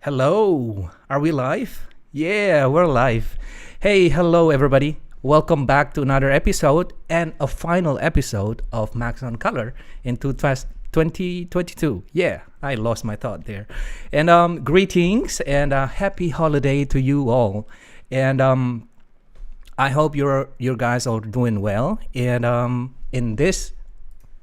Hello. Are we live? Yeah, we're live. Hey, hello everybody. Welcome back to another episode and a final episode of Maxon Color in 2022. Yeah, I lost my thought there. And greetings and happy holiday to you all. And I hope you guys are doing well. And in this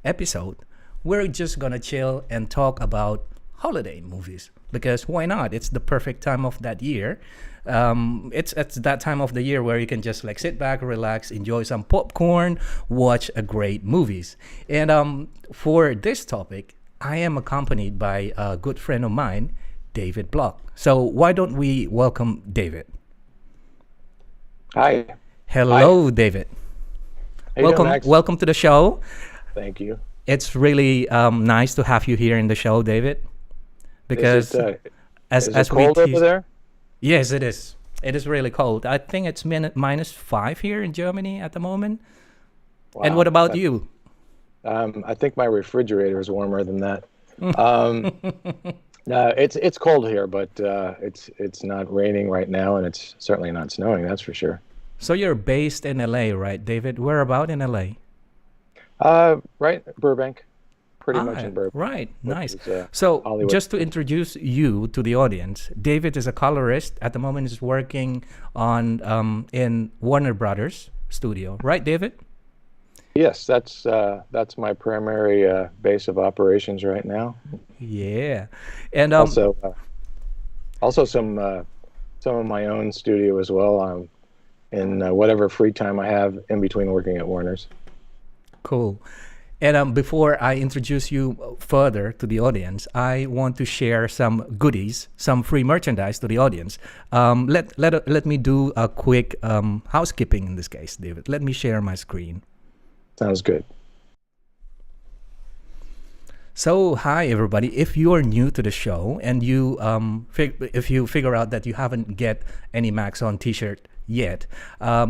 episode, we're just gonna chill and talk about holiday movies because why not? It's the perfect time of that year. It's that time of the year where you can just like sit back, relax, enjoy some popcorn, watch a great movies. And for this topic, I am accompanied by a good friend of mine, David Block. So why don't we welcome David? Hi. Hello, Hi. David. How you doing, Max? Welcome to the show. Thank you. It's really nice to have you here in the show, David. Because Is it, as is it we cold over there? yes, it is. It is really cold. I think it's -5 here in Germany at the moment. And what Wow. about you? I think my refrigerator is warmer than that. Um, no, it's cold here, but it's not raining right now, and it's certainly not snowing. That's for sure. So you're based in LA, right, David? Where about in LA? Right, Burbank, pretty much in Burbank. Right, which nice. is, So Hollywood. just to introduce you to the audience, David is a colorist. At the moment, is working on in Warner Brothers studio, right, David? Yes, that's my primary base of operations right now. Yeah, and Also some of my own studio as well. In whatever free time I have in between working at Warner's. cool. And before I introduce you further to the audience, I want to share some goodies, some free merchandise to the audience. Let me do a quick housekeeping in this case, David. Let me share my screen. Sounds good. So, hi everybody. If you are new to the show and you if you figure out that you haven't get any Maxon T-shirt yet,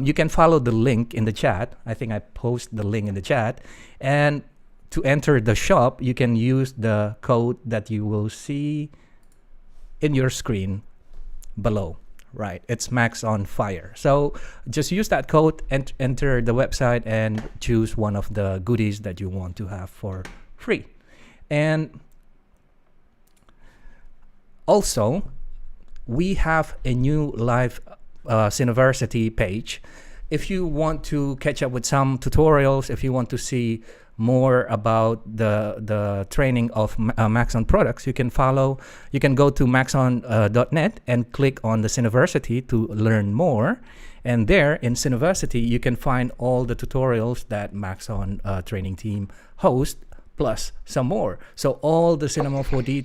you can follow the link in the chat. I think I post the link in the chat, and to enter the shop, you can use the code that you will see in your screen below. Right, it's Max on Fire. So just use that code and enter the website and choose one of the goodies that you want to have for free. And also, we have a new live Cineversity page. If you want to catch up with some tutorials, if you want to see more about the training of Maxon products, you can go to maxon.net and click on the Cineversity to learn more. And there in Cineversity, you can find all the tutorials that Maxon training team hosts, plus some more. So all the Cinema 4D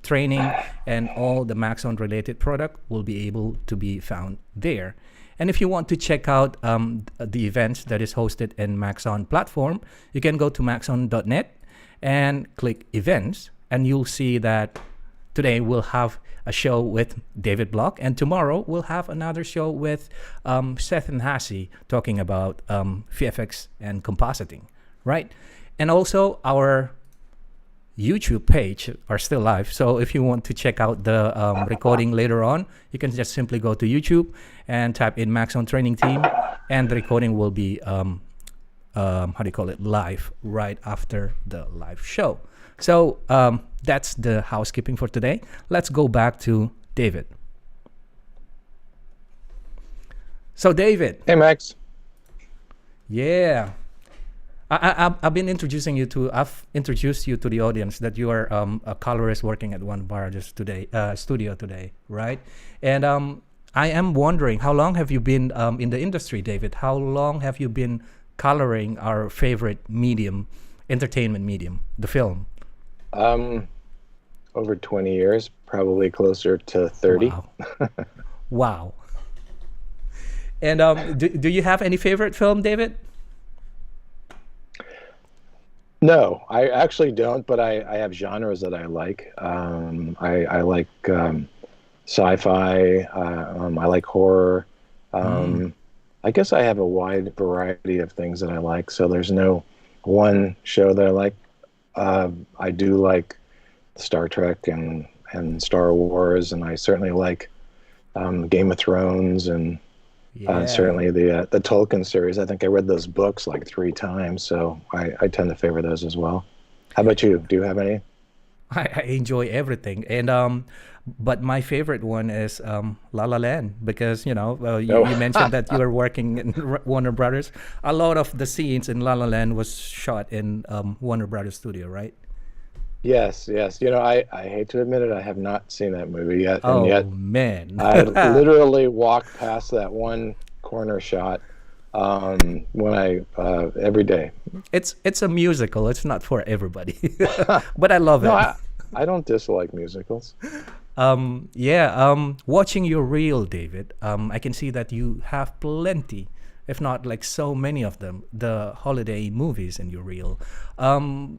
training and all the Maxon related product will be able to be found there. And if you want to check out the events that is hosted in Maxon platform, you can go to maxon.net and click events, and you'll see that today we'll have a show with David Block, and tomorrow we'll have another show with Seth and Hassie talking about VFX and compositing, right? And also our YouTube page are still live. So if you want to check out the recording later on, you can just simply go to YouTube and type in Maxon Training Team, and the recording will be live right after the live show. So that's the housekeeping for today. Let's go back to David. So David. Hey, Max. Yeah. I've introduced you to the audience that you are a colorist working at One Barges today, studio today, right? And I am wondering, how long have you been in the industry, David? How long have you been coloring our favorite medium, entertainment medium, the film? Over 20 years, probably closer to 30. Wow. Wow. And do you have any favorite film, David? No, I actually don't, but I have genres that I like. I like sci-fi. I like horror. I guess I have a wide variety of things that I like, so there's no one show that I like. I do like Star Trek and and Star Wars, and I certainly like Game of Thrones, and Yeah. certainly the Tolkien series. I think I read those books like 3 times, so I tend to favor those as well. How about you? Do you have any? I enjoy everything, and but my favorite one is La La Land, because you mentioned Oh, that you were working in Warner Brothers. A lot of the scenes in La La Land was shot in Warner Brothers studio, right? yes, yes. I hate to admit it, I have not seen that movie yet, and Oh yet man. I literally walk past that one corner shot when I every day. It's a musical. It's not for everybody, but I love No, it. I don't dislike musicals. Yeah. Watching your reel, David, I can see that you have plenty, if not like so many of them, the holiday movies in your reel. Um,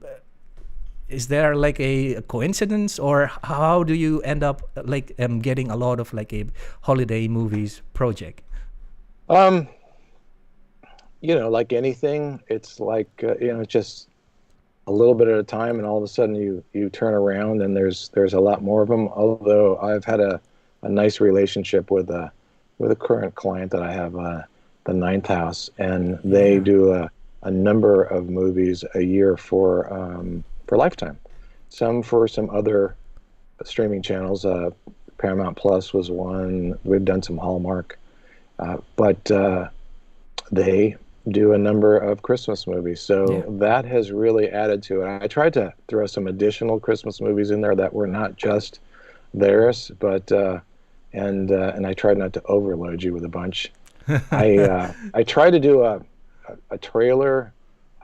is there like a coincidence, or how do you end up like getting a lot of like a holiday movies project? Um, like anything, it's like just a little bit at a time, and all of a sudden you turn around and there's a lot more of them. Although I've had a nice relationship with a current client that I have, the Ninth House, and they Yeah. do a number of movies a year for Lifetime. Some for some other streaming channels. Paramount Plus was one. We've done some Hallmark, but they do a number of Christmas movies. So Yeah. that has really added to it. I tried to throw some additional Christmas movies in there that were not just theirs, but and I tried not to overload you with a bunch. I try to do a trailer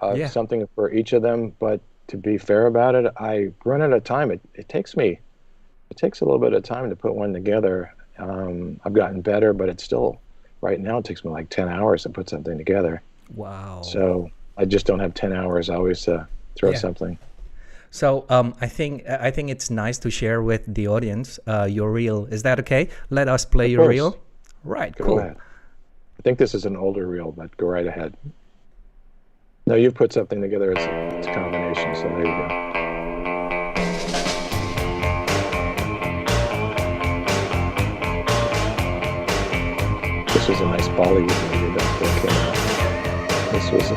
of Yeah. something for each of them, but to be fair about it, I run out of time. It takes a little bit of time to put one together. I've gotten better, but it's still right now it takes me like 10 hours to put something together. Wow. So I just don't have 10 hours always to throw Yeah. something. So I think it's nice to share with the audience your reel. Is that okay? Let us play Of your course, reel. Right. go Cool. ahead. I think this is an older reel, but go right ahead. No, you've put something together. It's a combination. So there you go. This was a nice Bollywood movie that came out. This was a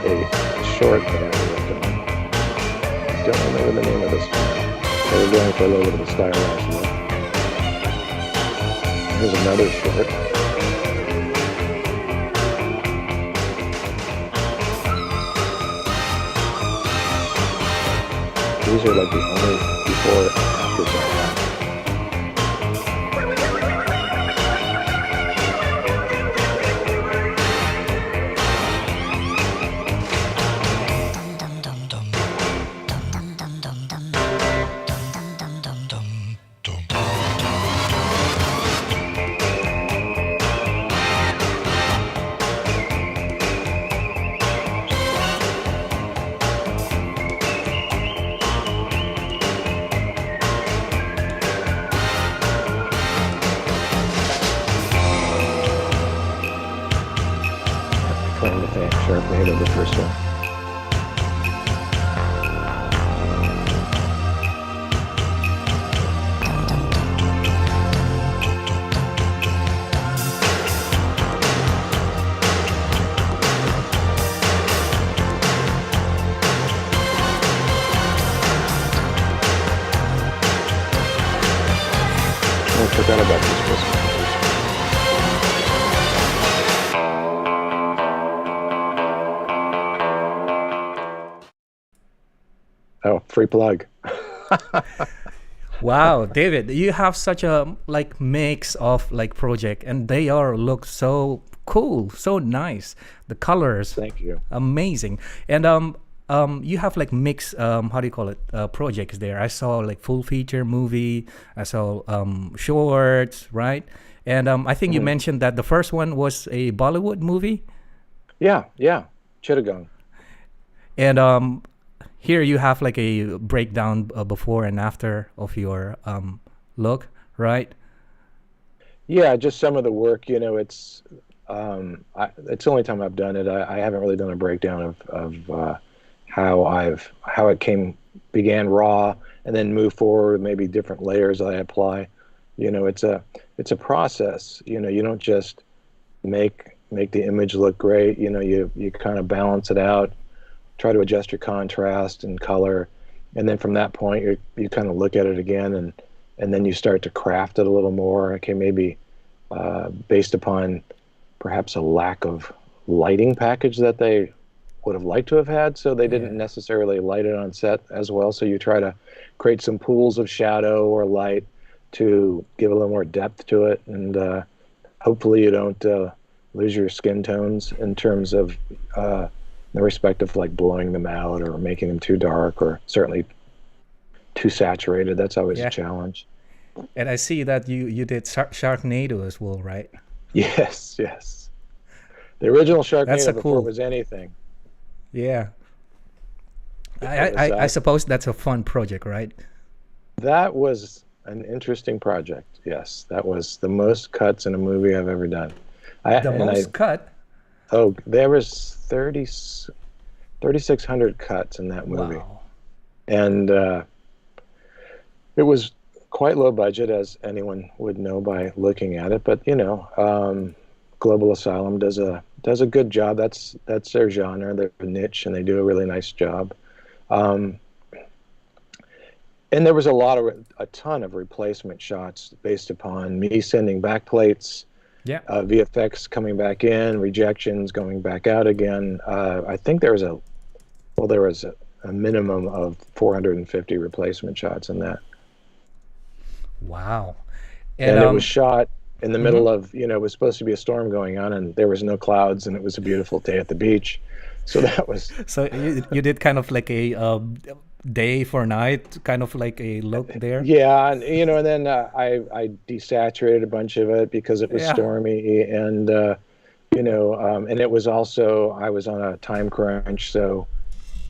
short that I worked on. I don't remember the name of this one. They were going for a little bit of a stylized look. Here's another short. These are like the only before and afters I have. Playing the fan sharp ahead of the first one. Oh, I forgot about this Christmas. Oh, free plug. Wow, David, you have such a like mix of like project, and they are look so cool, so nice. The colors, Thank you. amazing, and you have like mix how do you call it projects there. I saw like full feature movie. I saw shorts, right? And I think you Mhm. mentioned that the first one was a Bollywood movie, Yeah, yeah. Chittagong. and here you have like a breakdown before and after of your look, right? Yeah, just some of the work, it's the only time I've done it. I haven't really done a breakdown of how it came began raw and then move forward, maybe different layers I apply. It's a process. You don't just make the image look great. You kind of balance it out, try to adjust your contrast and color, and then from that point you kind of look at it again, and then you start to craft it a little more. Okay, maybe based upon perhaps a lack of lighting package that they would have liked to have had, so they didn't necessarily light it on set as well. So you try to create some pools of shadow or light to give a little more depth to it, and hopefully you don't lose your skin tones in terms of the respect of like blowing them out or making them too dark or certainly too saturated. That's always a challenge. And I see that you did Sharknado as well, right? Yes. The original Sharknado before cool. it was anything. Yeah. I suppose that's a fun project, right? That was an interesting project. Yes, that was the most cuts in a movie I've ever done. Cut? Oh, there was 3,600 cuts in that movie. Wow. And it was quite low budget, as anyone would know by looking at it. But Global Asylum does a good job. That's their genre, their niche, and they do a really nice job. And there was a ton of replacement shots based upon me sending back plates, VFX coming back in, rejections going back out again. I think there was a minimum of 450 replacement shots in that. Wow. And it was shot in the middle of, it was supposed to be a storm going on, and there was no clouds, and it was a beautiful day at the beach. So that was... So you did kind of like a day for night, kind of like a look there? Yeah, and then I desaturated a bunch of it because it was stormy, and, and it was also, I was on a time crunch, so,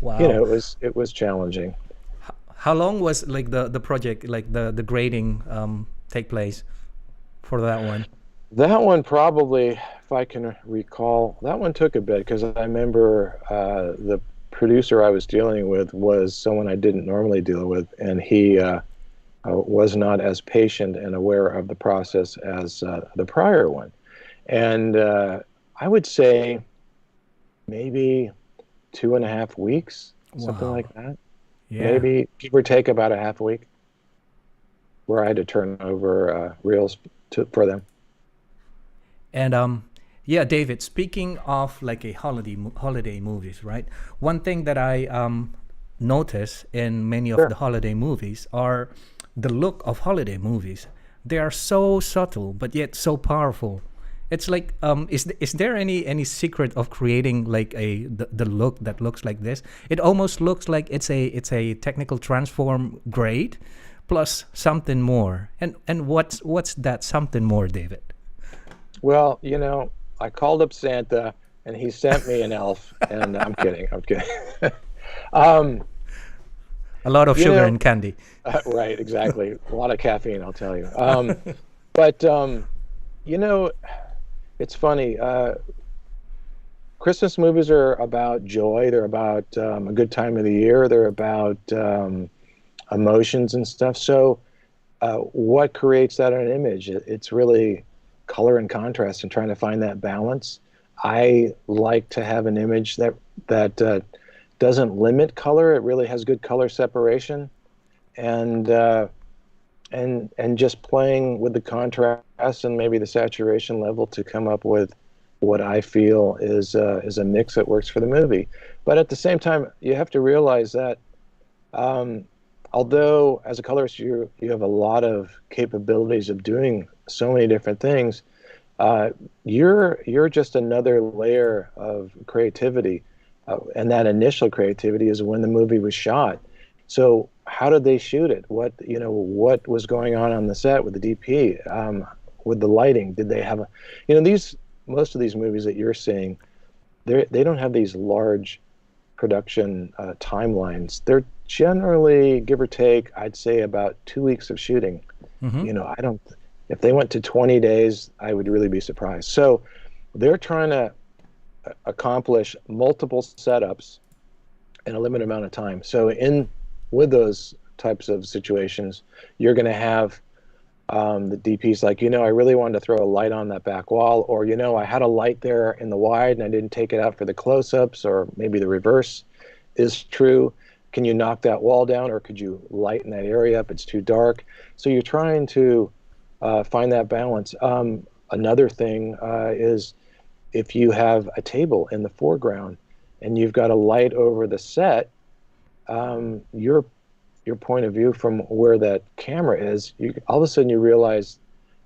wow. It was challenging. How long was like the project, like the grading take place for that one? That one probably, if I can recall, that one took a bit because I remember the producer I was dealing with was someone I didn't normally deal with, and he was not as patient and aware of the process as the prior one. And I would say maybe 2.5 weeks, something like that. Yeah. Maybe give or take about a half a week, where I had to turn over reels for them. And David, speaking of like a holiday movies, right? One thing that I notice in many of the holiday movies are the look of holiday movies. They are so subtle, but yet so powerful. It's like, is there any secret of creating like the look that looks like this? It almost looks like it's a technical transform grade plus something more. And what's that something more, David? Well, I called up Santa and he sent me an elf, and I'm kidding. A lot of sugar and candy. Right, exactly. A lot of caffeine, I'll tell you. But it's funny. Christmas movies are about joy. They're about a good time of the year. They're about emotions and stuff. So what creates that in an image? It's really color and contrast and trying to find that balance. I like to have an image that doesn't limit color. It really has good color separation, and just playing with the contrast and maybe the saturation level to come up with what I feel is a mix that works for the movie. But at the same time, you have to realize that although as a colorist you have a lot of capabilities of doing so many different things, you're just another layer of creativity, and that initial creativity is when the movie was shot. So how did they shoot it? What was going on the set with the DP, with the lighting? Did they have most of these movies that you're seeing, they don't have these large production timelines. They're generally, give or take, I'd say about 2 weeks of shooting. Mm-hmm. If they went to 20 days, I would really be surprised. So they're trying to accomplish multiple setups in a limited amount of time. So in with those types of situations, you're going to have the DP's like, I really wanted to throw a light on that back wall, or, I had a light there in the wide and I didn't take it out for the close-ups, or maybe the reverse is true. Can you knock that wall down, or could you lighten that area up? It's too dark. So you're trying to find that balance. Another thing is if you have a table in the foreground and you've got a light over the set, your point of view from where that camera is, all of a sudden you realize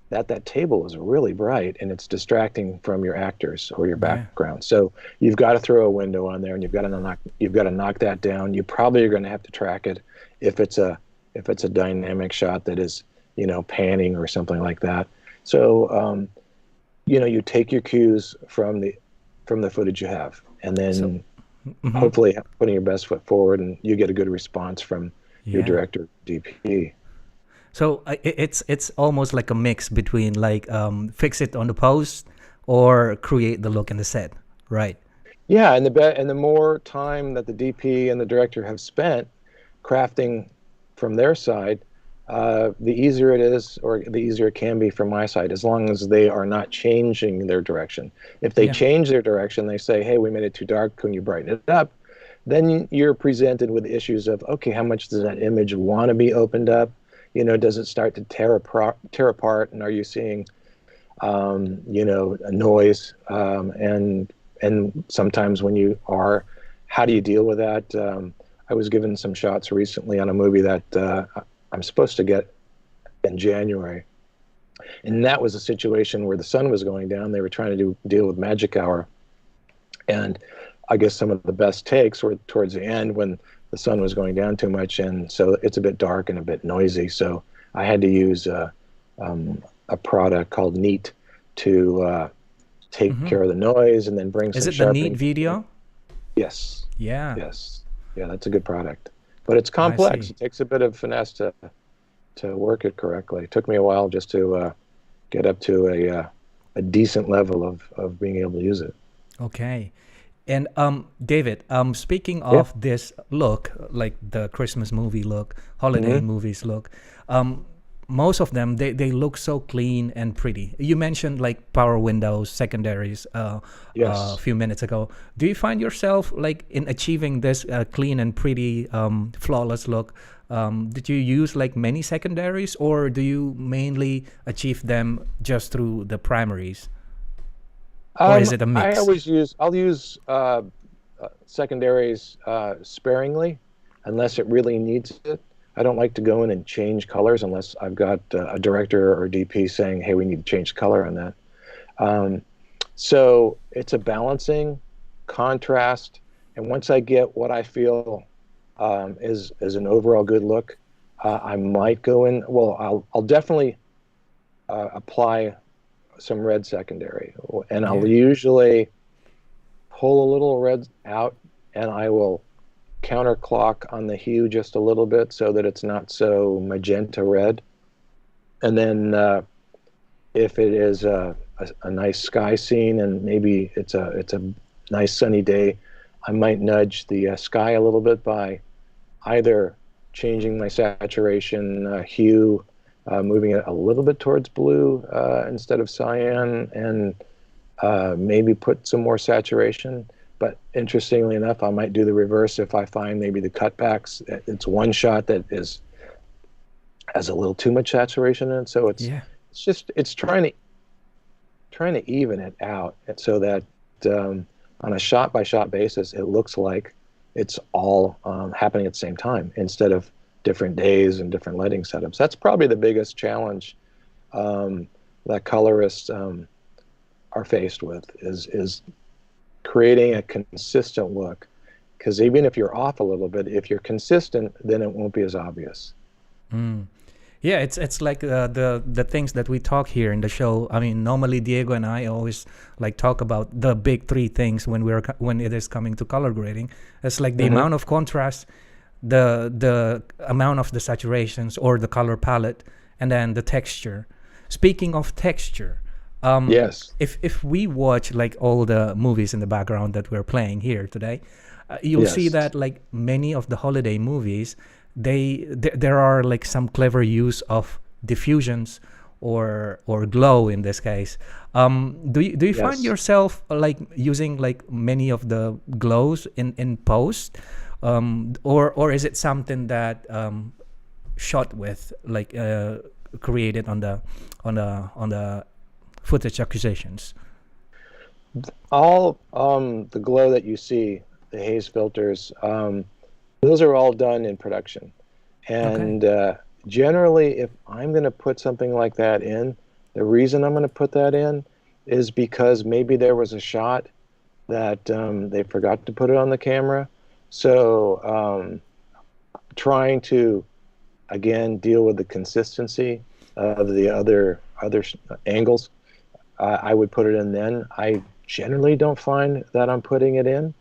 that table is really bright and it's distracting from your actors or your background. So you've got to throw a window on there, and you've got to knock that down. You probably are going to have to track it if it's a dynamic shot that is, panning or something like that. So you take your cues from the footage you have, and then hopefully putting your best foot forward, and you get a good response from your director, DP. So it's almost like a mix between like fix it on the post or create the look in the set, right? Yeah, and the more time that the DP and the director have spent crafting from their side, the easier it is, or the easier it can be from my side, as long as they are not changing their direction. If they change their direction, they say, hey, we made it too dark, can you brighten it up? Then you're presented with issues of, okay, how much does that image want to be opened up? Does it start to tear apart? And are you seeing, a noise? And sometimes when you are, how do you deal with that? I was given some shots recently on a movie that I'm supposed to get in January. And that was a situation where the sun was going down. They were trying to deal with magic hour. And I guess some of the best takes were towards the end when the sun was going down too much, and so it's a bit dark and a bit noisy. So I had to use a product called Neat to take care of the noise, and then bring some Is it sharpening. the Neat video? Yes. Yeah. Yes. Yeah, that's a good product. But it's complex. It takes a bit of finesse to work it correctly. It took me a while just to get up to a decent level of being able to use it. Okay. And David, speaking of this look, like the Christmas movie look, holiday movies look, most of them, they look so clean and pretty. You mentioned like power windows, secondaries a few minutes ago. Do you find yourself like in achieving this clean and pretty, flawless look? Did you use like many secondaries, or do you mainly achieve them just through the primaries? Or is it a mix? I'll use secondaries sparingly, unless it really needs it. I don't like to go in and change colors unless I've got a director or DP saying, hey, we need to change color on that. So it's a balancing, contrast, and once I get what I feel is an overall good look, I might go in, I'll definitely apply some red secondary, and I'll usually pull a little red out, and I will counterclock on the hue just a little bit so that it's not so magenta red. And then if it is a nice sky scene and maybe it's a nice sunny day, I might nudge the sky a little bit by either changing my saturation hue, moving it a little bit towards blue instead of cyan, and maybe put some more saturation. But interestingly enough, I might do the reverse if I find maybe the cutbacks. It's one shot that has a little too much saturation in it, so it's trying to even it out, so that on a shot by shot basis, it looks like it's all happening at the same time instead of different days and different lighting setups. That's probably the biggest challenge that colorists are faced with is creating a consistent look, because even if you're off a little bit, if you're consistent, then it won't be as obvious. Yeah, it's like the things that we talk here in the show. I mean, normally Diego and I always like talk about the big three things when it is coming to color grading. It's like the amount of contrast, the amount of the saturations or the color palette, and then the texture. Speaking of texture, if we watch like all the movies in the background that we're playing here today, you'll see that like many of the holiday movies, there are like some clever use of diffusions or glow in this case. Do you find Yes. yourself like using like many of the glows in post, or is it something that shot with like created on the footage acquisitions? All the glow that you see, the haze filters, those are all done in production. Okay. And generally, if I'm going to put something like that in, the reason I'm going to put that in is because maybe there was a shot that they forgot to put it on the camera. So trying to, again, deal with the consistency of the other angles, I would put it in then. I generally don't find that I'm putting it in.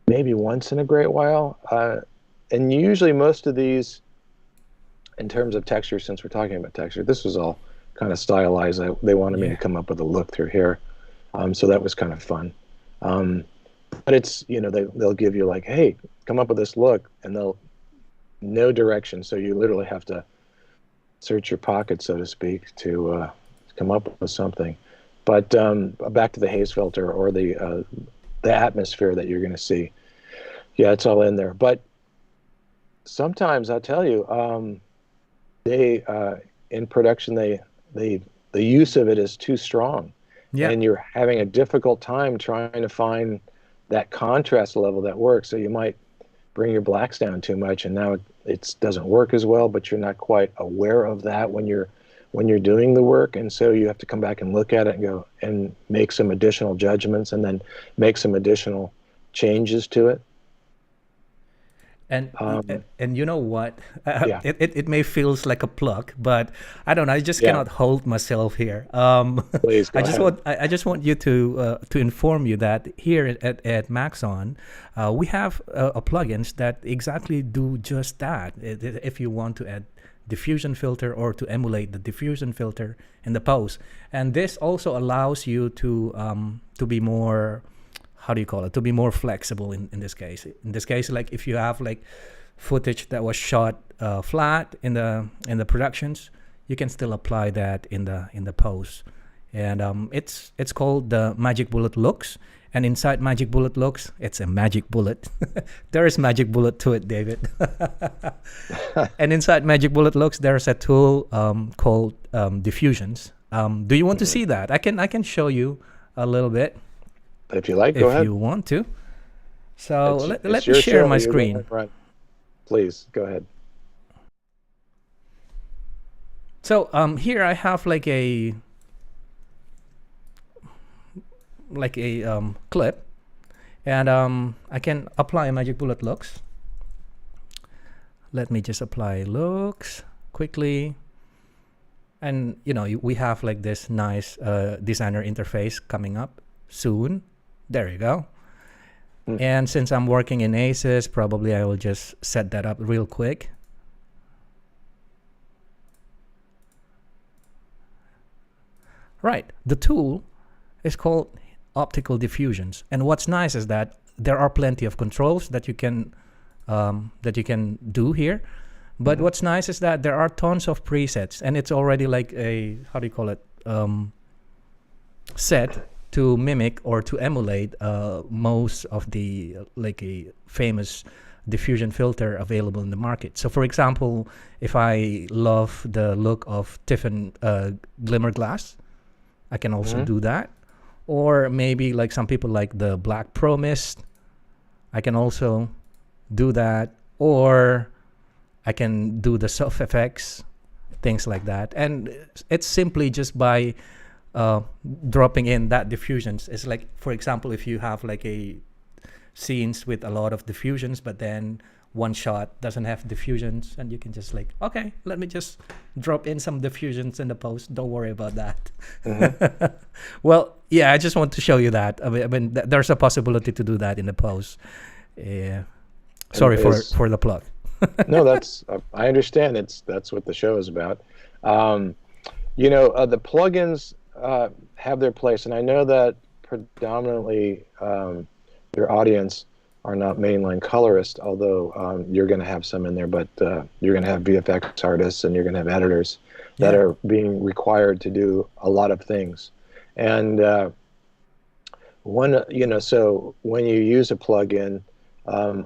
Maybe once in a great while. And usually most of these, in terms of texture, since we're talking about texture, this was all kind of stylized. They wanted me to come up with a look through here. So that was kind of fun. But it's, they'll give you like, hey, come up with this look, and they'll no direction. So you literally have to search your pocket, so to speak, to come up with something. But back to the haze filter or the atmosphere that you're going to see. Yeah, it's all in there. But sometimes I'll tell you, they in production, the use of it is too strong, and you're having a difficult time trying to find that contrast level that works. So you might bring your blacks down too much, and now it doesn't work as well. But you're not quite aware of that when you're doing the work, and so you have to come back and look at it and go and make some additional judgments, and then make some additional changes to it. And you know what? Yeah. It may feels like a plug, but I don't know. I just cannot hold myself here. Please go ahead. I just want you to inform you that here at Maxon, we have plugins that exactly do just that. If you want to add diffusion filter or to emulate the diffusion filter in the post, and this also allows you to be more, how do you call it, to be more flexible in this case. In this case, like if you have like footage that was shot flat in the productions, you can still apply that in the post. And it's called the Magic Bullet Looks. And inside Magic Bullet Looks, it's a magic bullet. There is magic bullet to it, David. And inside Magic Bullet Looks, there's a tool called Diffusions. Do you want to see that? I can show you a little bit. If you like, go ahead. If you want to. So let me your share show. my You're screen. going front. Please, go ahead. So here I have like a clip, and I can apply Magic Bullet Looks. Let me just apply looks quickly. And we have like this nice designer interface coming up soon. There you go. And since I'm working in ACES, probably I will just set that up real quick. Right. The tool is called Optical Diffusions. And what's nice is that there are plenty of controls that you can do here. But what's nice is that there are tons of presets, and it's already like a, how do you call it, set to mimic or to emulate most of the like a famous diffusion filter available in the market. So for example, if I love the look of Tiffin Glimmer Glass, I can also do that. Or maybe like some people like the Black Pro Mist, I can also do that. Or I can do the soft effects, things like that. And it's simply just by dropping in that diffusions. It's like, for example, if you have like a scenes with a lot of diffusions, but then one shot doesn't have diffusions, and you can just like, okay, let me just drop in some diffusions in the post. Don't worry about that. Well, yeah, I just want to show you that. I mean there's a possibility to do that in the post. Sorry for the plug. No, that's I understand. That's what the show is about. The plugins have their place, and I know that predominantly your audience are not mainline colorists, although you're going to have some in there, but you're going to have VFX artists and you're going to have editors that Yeah. are being required to do a lot of things. And so when you use a plugin,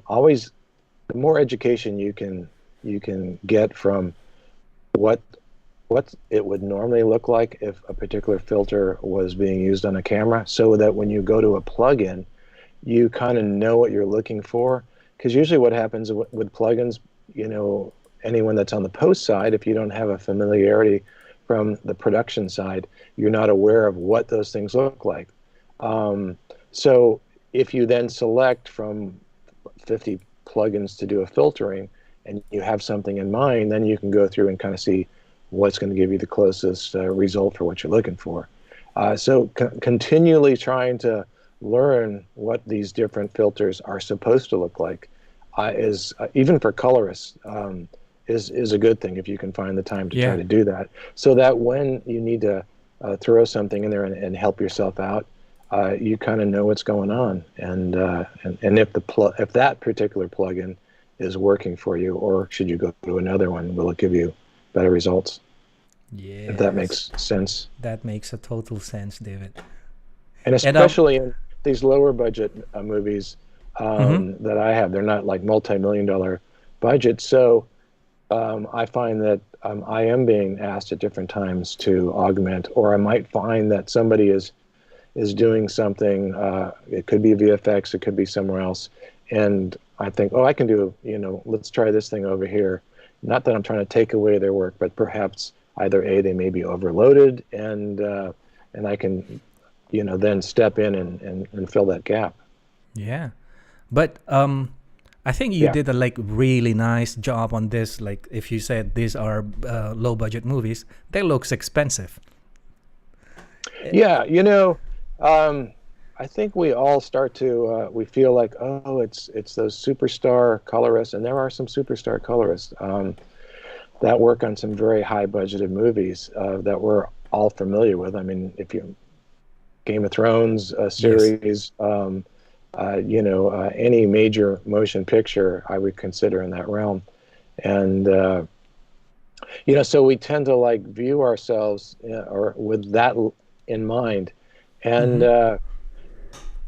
always the more education you can get from what it would normally look like if a particular filter was being used on a camera, so that when you go to a plugin, you kind of know what you're looking for. Because usually what happens with plugins, anyone that's on the post side, if you don't have a familiarity from the production side, you're not aware of what those things look like. So if you then select from 50 plugins to do a filtering, and you have something in mind, then you can go through and kind of see what's going to give you the closest result for what you're looking for. So continually trying to learn what these different filters are supposed to look like is even for colorists is a good thing if you can find the time to try to do that, so that when you need to throw something in there and help yourself out, you kind of know what's going on, and if that particular plugin is working for you, or should you go to another one, will it give you better results? Yeah. If that makes sense. That makes a total sense, David. And especially in these lower budget movies that I have, they're not like multi-million-dollar budgets. So I find that I am being asked at different times to augment, or I might find that somebody is doing something. It could be VFX, it could be somewhere else, and I think, I can do, let's try this thing over here. Not that I'm trying to take away their work, but perhaps either they may be overloaded, and I can, then step in and fill that gap. Yeah, but I think you did a really nice job on this. Like, if you said these are low budget movies, they looks expensive. Yeah, I think we all start to we feel like, it's those superstar colorists, and there are some superstar colorists that work on some very high budgeted movies that we're all familiar with. I mean, if you Game of Thrones series, any major motion picture, I would consider in that realm, and so we tend to view ourselves or with that in mind, and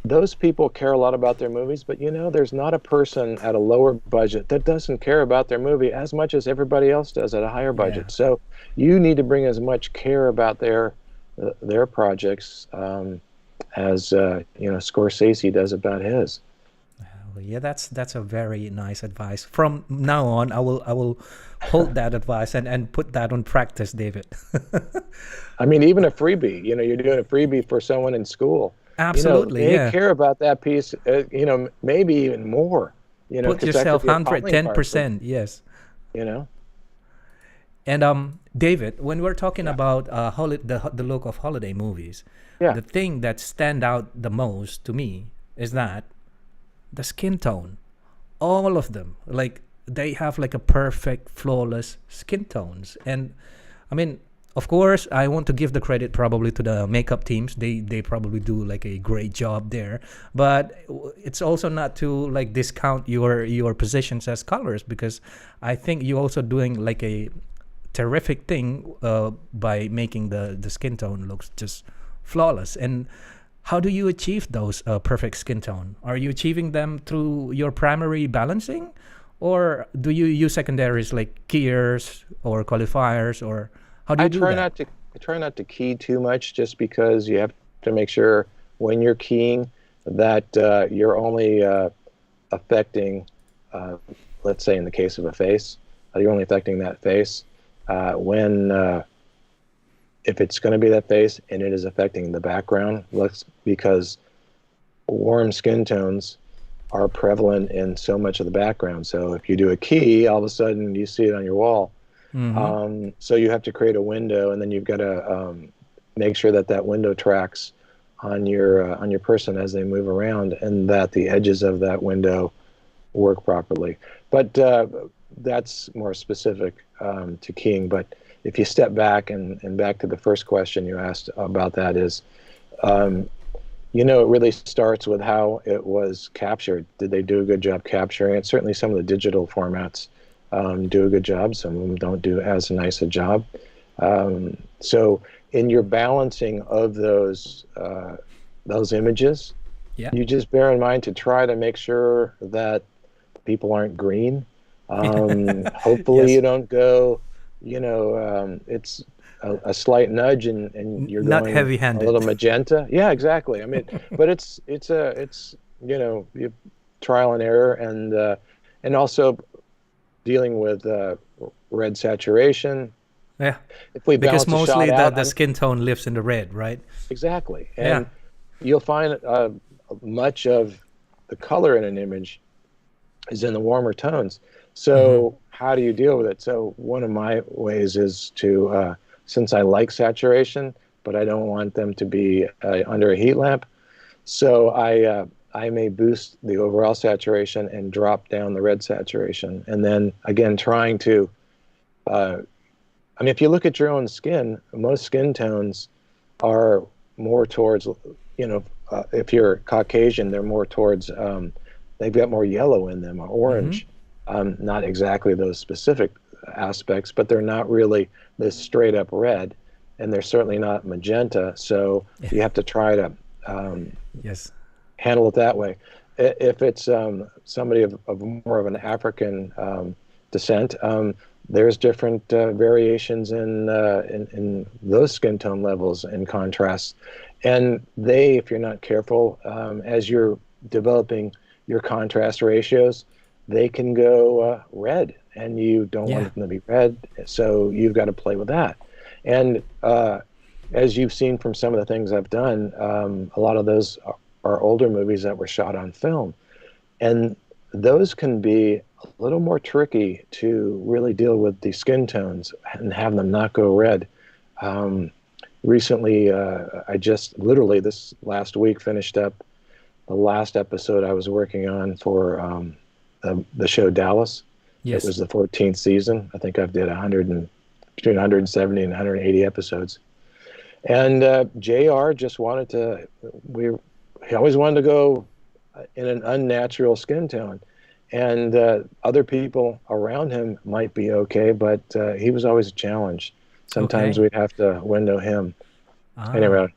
those people care a lot about their movies, but there's not a person at a lower budget that doesn't care about their movie as much as everybody else does at a higher budget. Yeah. So you need to bring as much care about their projects as Scorsese does about his. Yeah, that's a very nice advice. From now on, I will hold that advice and put that on practice, David. I mean, even a freebie. You're doing a freebie for someone in school. Absolutely, they care about that piece. Maybe even more. Put yourself 110%. Yes. And David, when we're talking about the look of holiday movies, the thing that stand out the most to me is that the skin tone. All of them, they have a perfect, flawless skin tones. And I mean, of course, I want to give the credit probably to the makeup teams. They probably do a great job there. But it's also not to discount your positions as colorists, because I think you're also doing a terrific thing by making the skin tone looks just flawless. And how do you achieve those perfect skin tone? Are you achieving them through your primary balancing, or do you use secondaries like keyers or qualifiers, or how do you do that? I try not to key too much, just because you have to make sure when you're keying that you're only affecting, let's say in the case of a face, you're only affecting that face if it's going to be that face and it is affecting the background, because warm skin tones are prevalent in so much of the background. So if you do a key, all of a sudden you see it on your wall. Mm-hmm. So you have to create a window, and then you've got to make sure that window tracks on your person as they move around, and that the edges of that window work properly. But that's more specific to keying. But if you step back and back to the first question you asked about, that is, You know, it really starts with how it was captured. Did they do a good job capturing it? Certainly some of the digital formats do a good job. Some of them don't do as nice a job. So in your balancing of those images, Yeah. you just bear in mind to try to make sure that people aren't green. Hopefully Yes. you don't go, it's a slight nudge and you're Not going a heavy-handed. little magenta. Yeah, exactly. I mean, but it's you trial and error, and also dealing with red saturation. Yeah. If we Because balance a shot mostly out, the skin tone lives in the red, right? exactly, Yeah. and you'll find much of the color in an image is in the warmer tones. Mm-hmm. So how do you deal with it? So one of my ways is to, since I like saturation, but I don't want them to be under a heat lamp, so I may boost the overall saturation and drop down the red saturation. And then again, trying to, I mean, if you look at your own skin, most skin tones are more towards, if you're Caucasian, they're more towards, they've got more yellow in them or Mm-hmm. orange. Not exactly those specific aspects, but they're not really this straight up red, and they're certainly not magenta. So you have to try to Yes. handle it that way. If it's somebody of more of an African descent, there's different variations in those skin tone levels and contrasts, and if you're not careful, as you're developing your contrast ratios, they can go red, and you don't Yeah. want them to be red, so you've got to play with that. And as you've seen from some of the things I've done, a lot of those are older movies that were shot on film, and those can be a little more tricky to really deal with the skin tones and have them not go red. Recently, I just literally this last week finished up the last episode I was working on for the show Dallas. It Yes. was the 14th season. I think I've did between 170 and 180 episodes. And JR just wanted to, he always wanted to go in an unnatural skin tone. And other people around him might be okay, but he was always a challenge. Sometimes Okay. we'd have to window him. Ah. Anyway,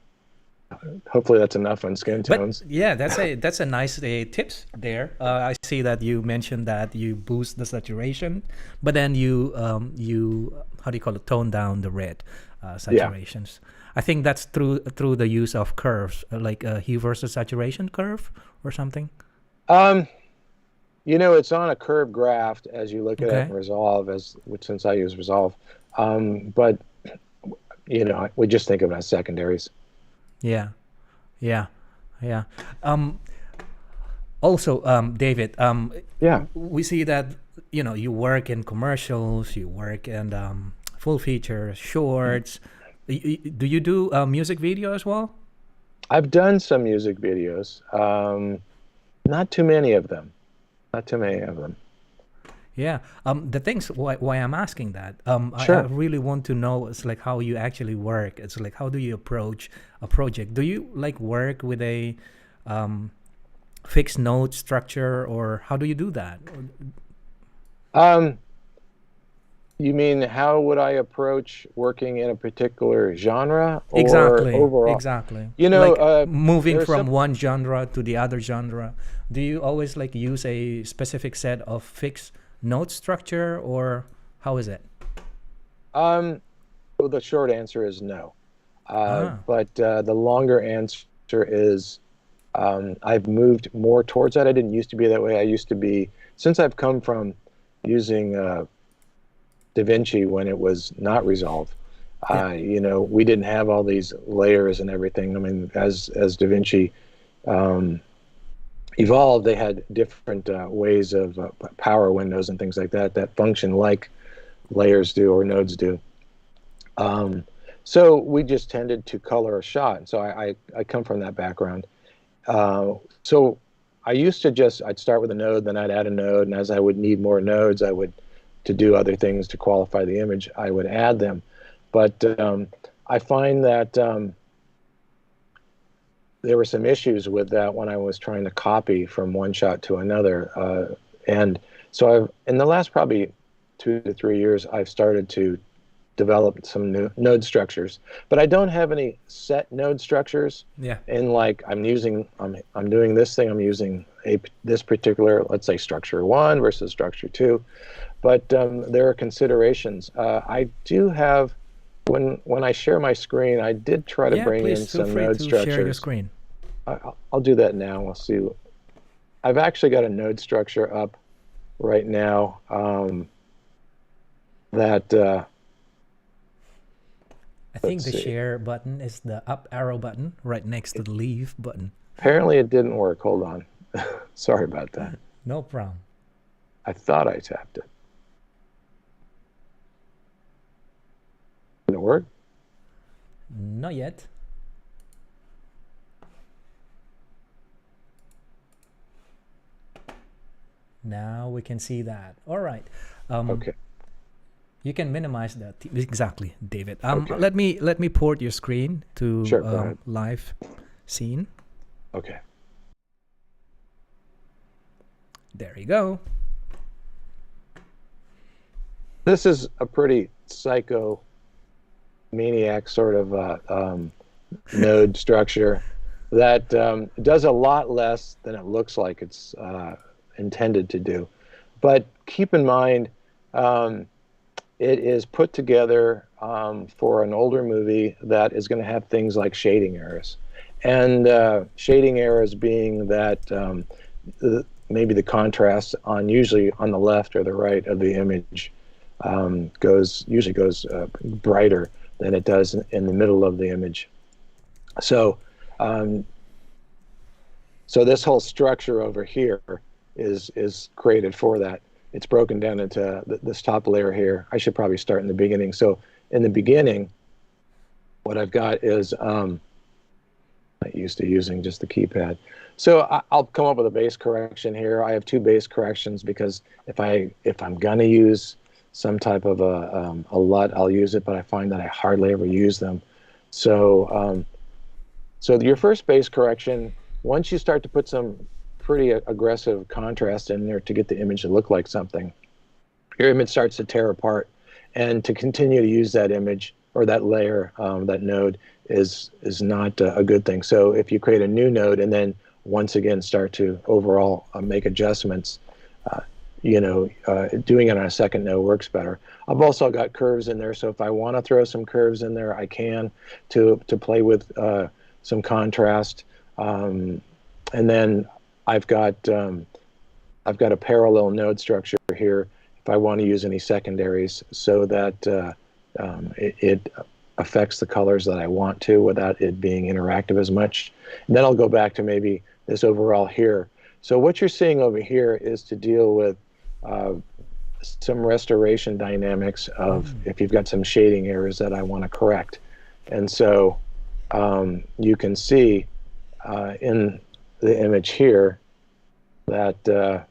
hopefully that's enough on skin But tones. yeah, that's a nice tips there. I see that you mentioned that you boost the saturation, but then you how do you call it, tone down the red Yeah. saturations. I think that's through the use of curves, like a hue versus saturation curve or something. Um, it's on a curve graph as you look at it Okay. in Resolve, since I use Resolve. But we just think of it as secondaries. Yeah. Yeah. Yeah. Also, David, Yeah. we see that you work in commercials, you work in full feature shorts. Do you do music video as well? I've done some music videos. Not too many of them. Not too many of them. Yeah. The things why I'm asking that, I Sure. really want to know is like how you actually work. It's like how do you approach a project? Do you like work with a fixed note structure, or how do you do that? Um, you mean how would I approach working in a particular genre or Exactly, overall? exactly. You know, Like uh, moving there's from some. one genre to the other genre. Do you always like use a specific set of fixed note structure, or how is it? Well, the short answer is no. Ah, But the longer answer is I've moved more towards that. I didn't used to be that way. I used to be, since I've come from using DaVinci when it was not Resolve. yeah, We didn't have all these layers and everything. I mean, as DaVinci evolved, they had different ways of power windows and things like that function like layers do or nodes do. So we just tended to color a shot. So I come from that background. So I used to I'd start with a node, then I'd add a node, and as I would need more nodes, to do other things to qualify the image, I would add them. But I find that there were some issues with that when I was trying to copy from one shot to another. And so in the last probably 2 to 3 years, I've started to develop some new node structures, but I don't have any set node structures. Yeah. And like I'm doing this thing, I'm using this particular, let's say structure 1 versus structure 2. But there are considerations. I do have, when I share my screen, I did try to bring in some node structures. Feel free to share your screen. I'll do that now. We'll see. I've actually got a node structure up right now that I think the share button is the up arrow button right next to the leave button. Apparently it didn't work. Hold on. Sorry about that. No problem. I thought I tapped it. Did it work? Not yet. Now we can see that. All right. Okay. You can minimize that. Exactly, David. Okay. Let me port your screen to Sure, live scene. Okay. There you go. This is a pretty psycho maniac sort of node structure that does a lot less than it looks like it's intended to do. But keep in mind, it is put together for an older movie that is going to have things like shading errors. And shading errors being that maybe the contrast usually on the left or the right of the image usually goes brighter than it does in the middle of the image. So, so this whole structure over here is created for that. It's broken down into this top layer here. I should probably start in the beginning. So in the beginning, what I've got is, I'm not used to using just the keypad. So I'll come up with a base correction here. I have 2 base corrections because if I'm gonna use some type of a LUT, I'll use it, but I find that I hardly ever use them. So, so your first base correction, once you start to put some pretty aggressive contrast in there to get the image to look like something, your image starts to tear apart. And to continue to use that image or that layer, that node, is not a good thing. So if you create a new node and then once again start to overall make adjustments, doing it on a second node works better. I've also got curves in there, so if I want to throw some curves in there, I can to play with some contrast. And then I've got a parallel node structure here if I want to use any secondaries so that it affects the colors that I want to without it being interactive as much. And then I'll go back to maybe this overall here. So what you're seeing over here is to deal with some restoration dynamics of if you've got some shading errors that I want to correct. And so you can see in the image here that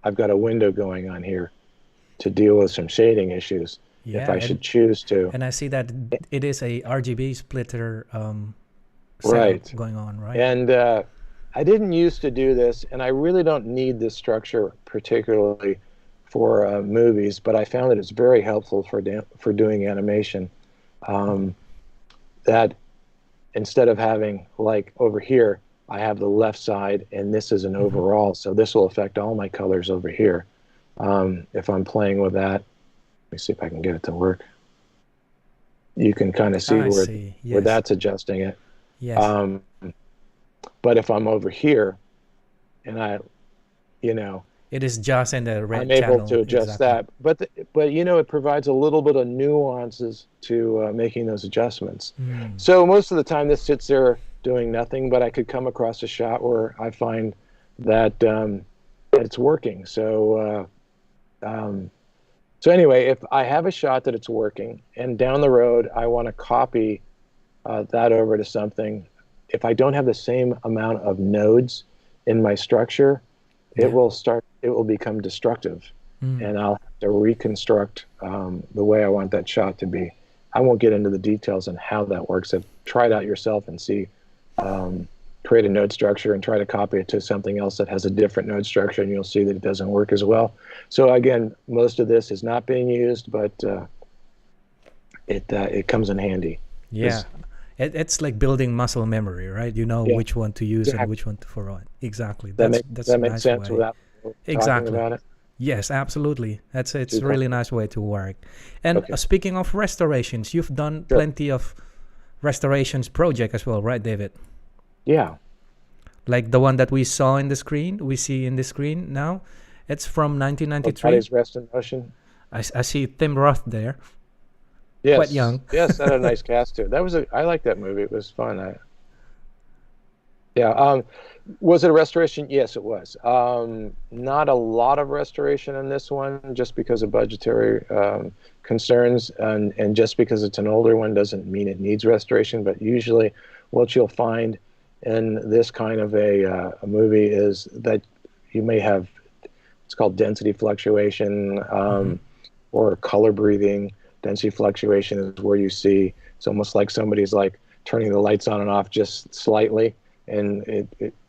I've got a window going on here to deal with some shading issues if I should choose to. And I see that it is a RGB splitter right going on, right? And I didn't used to do this, and I really don't need this structure particularly for movies, but I found that it's very helpful for doing animation. That instead of having, like over here, I have the left side, and this is an overall, so this will affect all my colors over here. If I'm playing with that, let me see if I can get it to work. You can kind of see where that's adjusting it. Yes. But if I'm over here, and it is just in the red I'm able channel, to adjust that. But it provides a little bit of nuances to making those adjustments. So most of the time this sits there doing nothing, but I could come across a shot where I find that it's working. So so anyway, if I have a shot that it's working, and down the road I want to copy that over to something, if I don't have the same amount of nodes in my structure, it will become destructive, and I'll have to reconstruct the way I want that shot to be. I won't get into the details on how that works. Try it out yourself and see. Create a node structure and try to copy it to something else that has a different node structure, and you'll see that it doesn't work as well. So again, most of this is not being used, but it comes in handy. Yeah, it's like building muscle memory, right? You know which one to use and which one to forward. Exactly. That's that a makes nice sense way. without talking about it. Yes, absolutely. It's a really nice way to work. And speaking of restorations, you've done plenty of restorations project as well, right, David? Yeah. Like the one that we see in the screen now. It's from 1993. Bodies Rest in Motion. I see Tim Roth there. Yes. Quite young. Yes, that had a nice cast too. I like that movie. It was fun. Was it a restoration? Yes, it was. Not a lot of restoration in this one, just because of budgetary concerns, and just because it's an older one doesn't mean it needs restoration. But usually, what you'll find in this kind of a movie is that you may have, it's called density fluctuation, or color breathing. Density fluctuation is where you see, it's almost like somebody's like turning the lights on and off just slightly, and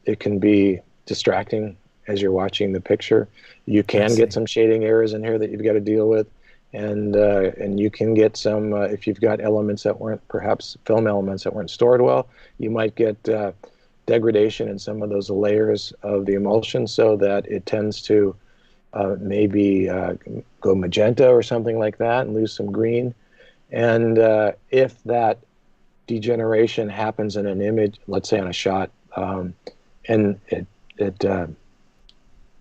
it can be distracting as you're watching the picture. You can get some shading errors in here that you've got to deal with, and you can get some, if you've got elements that weren't, perhaps film elements that weren't stored well, you might get degradation in some of those layers of the emulsion, so that it tends to maybe go magenta or something like that and lose some green. And if that degeneration happens in an image, let's say on a shot, and it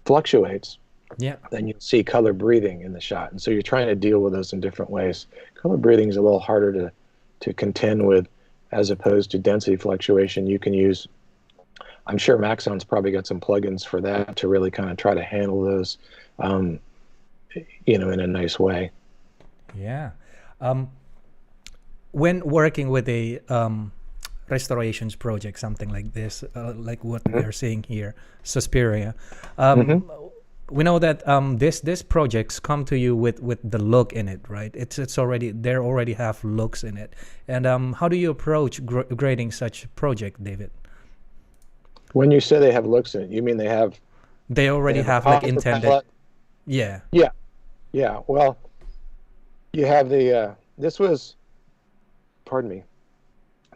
fluctuates, then you'll see color breathing in the shot. And so you're trying to deal with those in different ways. Color breathing is a little harder to contend with, as opposed to density fluctuation. You can use, I'm sure Maxon's probably got some plugins for that to really kind of try to handle those, in a nice way. Yeah. When working with a restorations project, something like this, like what we're seeing here, Suspiria, we know that this projects come to you with the look in it, right? It's already, they already have looks in it. And how do you approach grading such project, David? When you say they have looks in it, you mean they already have like intended palette? Yeah. Well, you have the this was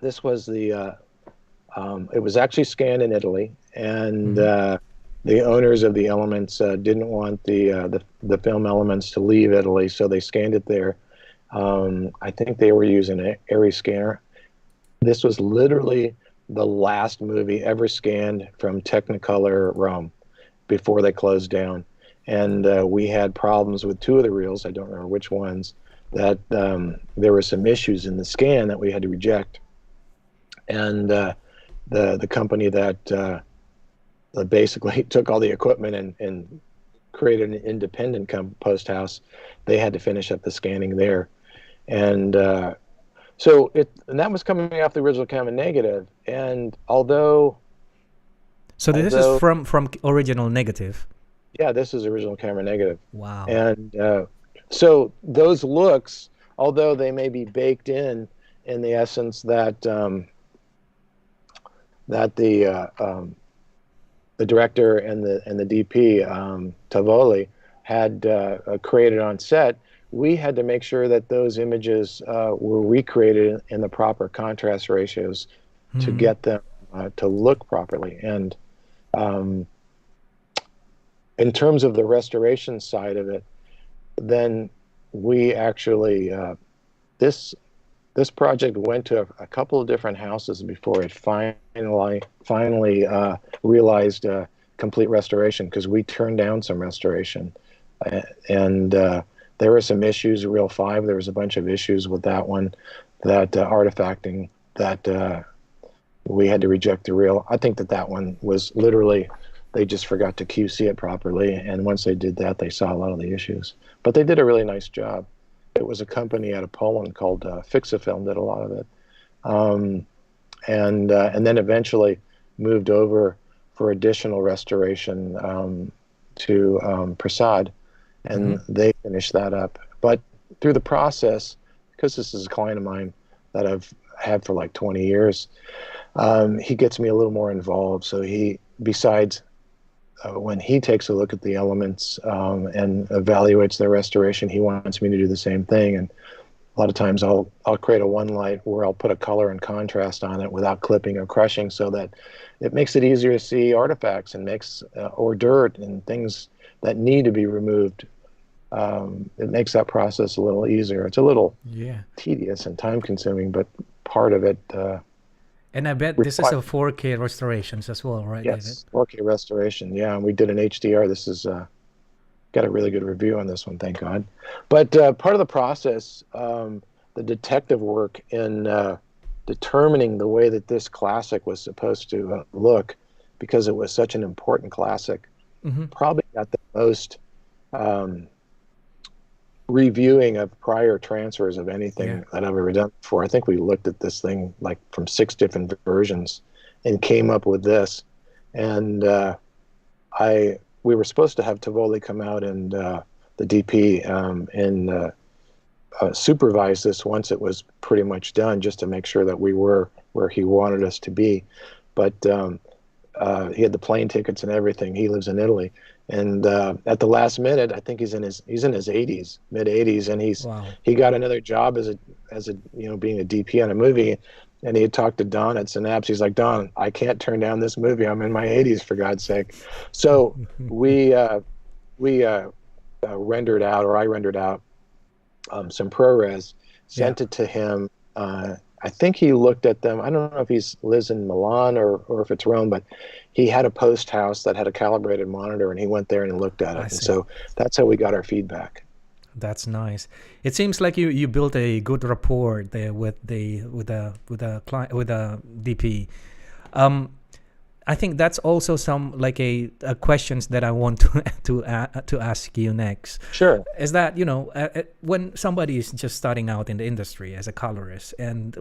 the it was actually scanned in Italy, and the owners of the elements didn't want the film elements to leave Italy, so they scanned it there. I think they were using an ARRI scanner. This was literally the last movie ever scanned from Technicolor Rome before they closed down. And we had problems with two of the reels, I don't remember which ones, that there were some issues in the scan that we had to reject. And the company that basically took all the equipment and created an independent post house, they had to finish up the scanning there. And and that was coming off the original camera negative. And although this is from original negative. Yeah, this is original camera negative. Wow. And so those looks, although they may be baked in the essence that the director and the DP Tavoli had created on set, we had to make sure that those images were recreated in the proper contrast ratios to get them to look properly. And in terms of the restoration side of it, then we actually this project went to a couple of different houses before it finally realized complete restoration, because we turned down some restoration, and there were some issues. Reel 5, there was a bunch of issues with that one, that artifacting, that we had to reject the reel. I think that one was literally, they just forgot to QC it properly, and once they did that, they saw a lot of the issues. But they did a really nice job. It was a company out of Poland called Fixafilm did a lot of it, and then eventually moved over for additional restoration to Prasad, and they finished that up. But through the process, because this is a client of mine that I've had for like 20 years, he gets me a little more involved. So besides when he takes a look at the elements and evaluates their restoration, he wants me to do the same thing. And a lot of times I'll create a one light where I'll put a color and contrast on it without clipping or crushing, so that it makes it easier to see artifacts and or dirt and things that need to be removed. It makes that process a little easier. It's a little tedious and time consuming, but part of it. And I bet this is a 4K restorations as well, right? Yes, David? 4K restoration. Yeah, and we did an HDR. This is got a really good review on this one, thank God. But part of the process, the detective work in determining the way that this classic was supposed to look, because it was such an important classic, probably got the most reviewing of prior transfers of anything that I've ever done before. I think we looked at this thing like from 6 different versions and came up with this. And we were supposed to have Tivoli come out and the DP and supervise this once it was pretty much done, just to make sure that we were where he wanted us to be. But he had the plane tickets and everything. He lives in Italy, and at the last minute, I think he's in his 80s, mid 80s, and he got another job as a being a DP on a movie. And he had talked to Don at Synapse. He's like, Don, I can't turn down this movie. I'm in my 80s, for God's sake. So we rendered out, or I rendered out some ProRes, sent it to him. I think he looked at them. I don't know if he lives in Milan or if it's Rome, but he had a post house that had a calibrated monitor, and he went there and looked at it. And so that's how we got our feedback. That's nice. It seems like you built a good rapport there with the client, with the DP. I think that's also some like a questions that I want to ask you next. Sure. Is that when somebody is just starting out in the industry as a colorist and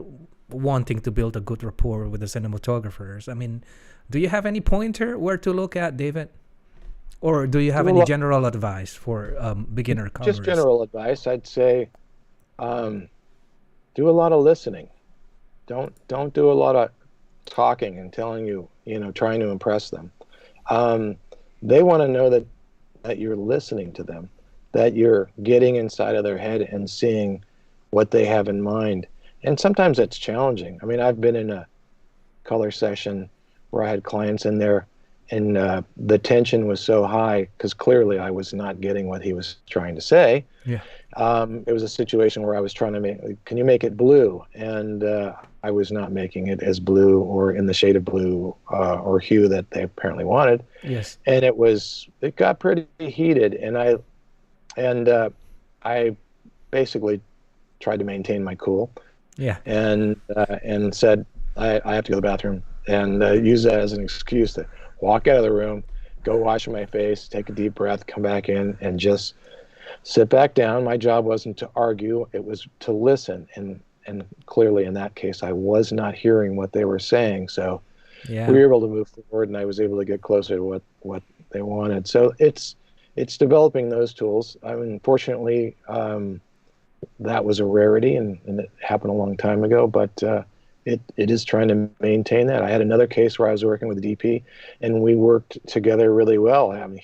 wanting to build a good rapport with the cinematographers, I mean, do you have any pointer where to look at, David? Or do you have any general advice for beginner colorists? Just general advice. I'd say do a lot of listening. Don't do a lot of talking and telling trying to impress them. They want to know that you're listening to them, that you're getting inside of their head and seeing what they have in mind. And sometimes that's challenging. I mean, I've been in a color session where I had clients in there, and the tension was so high because clearly I was not getting what he was trying to say. Yeah. It was a situation where I was trying to can you make it blue? And I was not making it as blue or in the shade of blue or hue that they apparently wanted. Yes. And it got pretty heated, and I basically tried to maintain my cool. Yeah. And said I have to go to the bathroom, and use that as an excuse to walk out of the room, go wash my face, take a deep breath, come back in, and just sit back down. My job wasn't to argue, it was to listen. And clearly in that case, I was not hearing what they were saying. So we were able to move forward, and I was able to get closer to what they wanted. So it's developing those tools. I mean, fortunately, that was a rarity, and it happened a long time ago, but it is trying to maintain that. I had another case where I was working with the DP, and we worked together really well. I mean,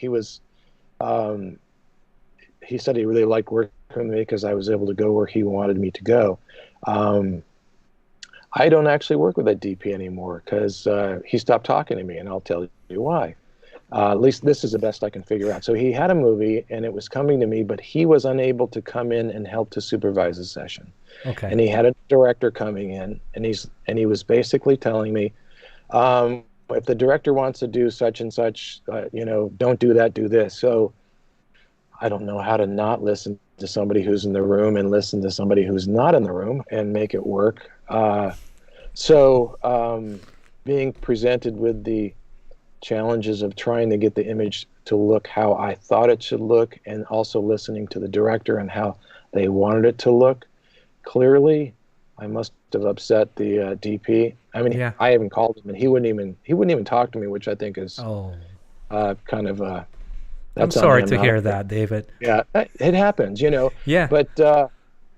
he said he really liked working with me because I was able to go where he wanted me to go. I don't actually work with that DP anymore because he stopped talking to me, and I'll tell you why. At least this is the best I can figure out. So he had a movie, and it was coming to me, but he was unable to come in and help to supervise the session. Okay. And he had a director coming in, and he was basically telling me, if the director wants to do such and such, don't do that, do this. So I don't know how to not listen to somebody who's in the room and listen to somebody who's not in the room and make it work. So being presented with the challenges of trying to get the image to look how I thought it should look, and also listening to the director and how they wanted it to look. Clearly, I must have upset the DP. I mean, I even called him, and he wouldn't even talk to me, which I think is kind of I'm sorry to hear that, David. Yeah, it happens, Yeah. But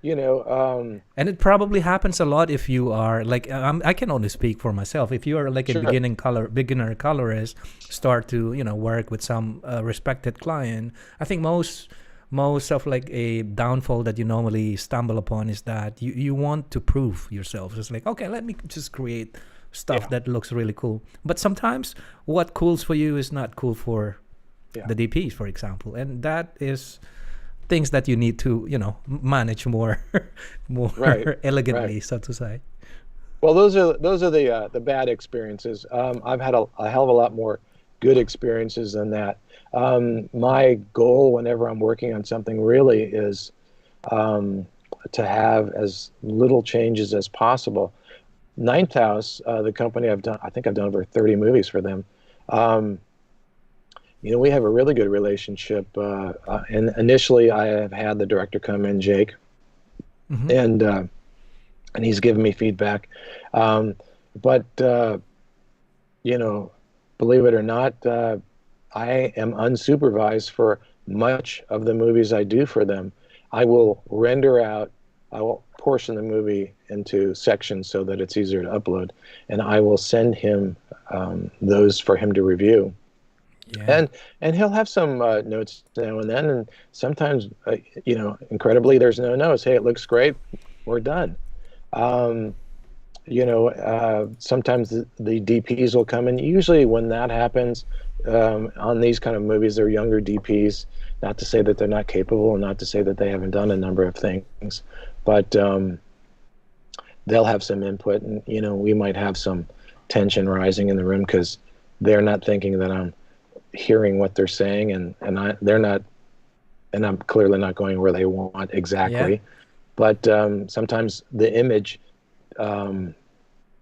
you know, And it probably happens a lot if you are like I can only speak for myself. If you are like a sure. beginner colorist, start to work with some respected client. I think most of like a downfall that you normally stumble upon is that you want to prove yourself. It's like, okay, let me just create stuff Yeah. that looks really cool. But sometimes what cool's for you is not cool for Yeah. the DPs, for example, and that is things that you need to manage more Right. elegantly, Right. so to say. Well, those are the bad experiences. I've had a hell of a lot more good experiences than that. My goal whenever I'm working on something really is to have as little changes as possible. Ninth House, the company I think I've done over 30 movies for them. Um, we have a really good relationship. And initially, I have had the director come in, Jake, Mm-hmm. and he's given me feedback. But believe it or not, I am unsupervised for much of the movies I do for them. I will portion the movie into sections so that it's easier to upload, and I will send him those for him to review. Yeah. And he'll have some notes now and then, and sometimes, incredibly, there's no notes. Hey, it looks great. We're done. Sometimes the DPs will come in. Usually when that happens, on these kind of movies, they're younger DPs. Not to say that they're not capable, and not to say that they haven't done a number of things, but they'll have some input, and we might have some tension rising in the room because they're not thinking that I'm hearing what they're saying, and they're not, and I'm clearly not going where they want exactly. Yeah. But sometimes the image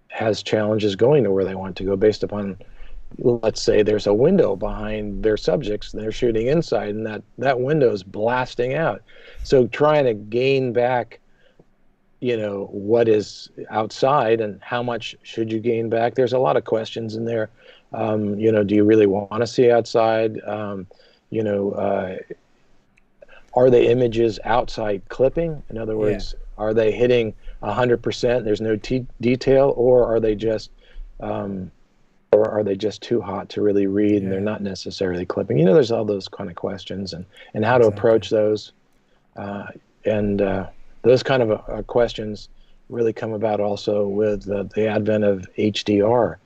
has challenges going to where they want to go based upon, let's say there's a window behind their subjects and they're shooting inside, and that window is blasting out. So trying to gain back, what is outside and how much should you gain back? There's a lot of questions in there. Do you really want to see outside? Are the images outside clipping? In other words, are they hitting 100%? There's no detail, or are they just too hot to really read, and they're not necessarily clipping? There's all those kind of questions, and how to approach those. Those kind of questions really come about also with the advent of HDR.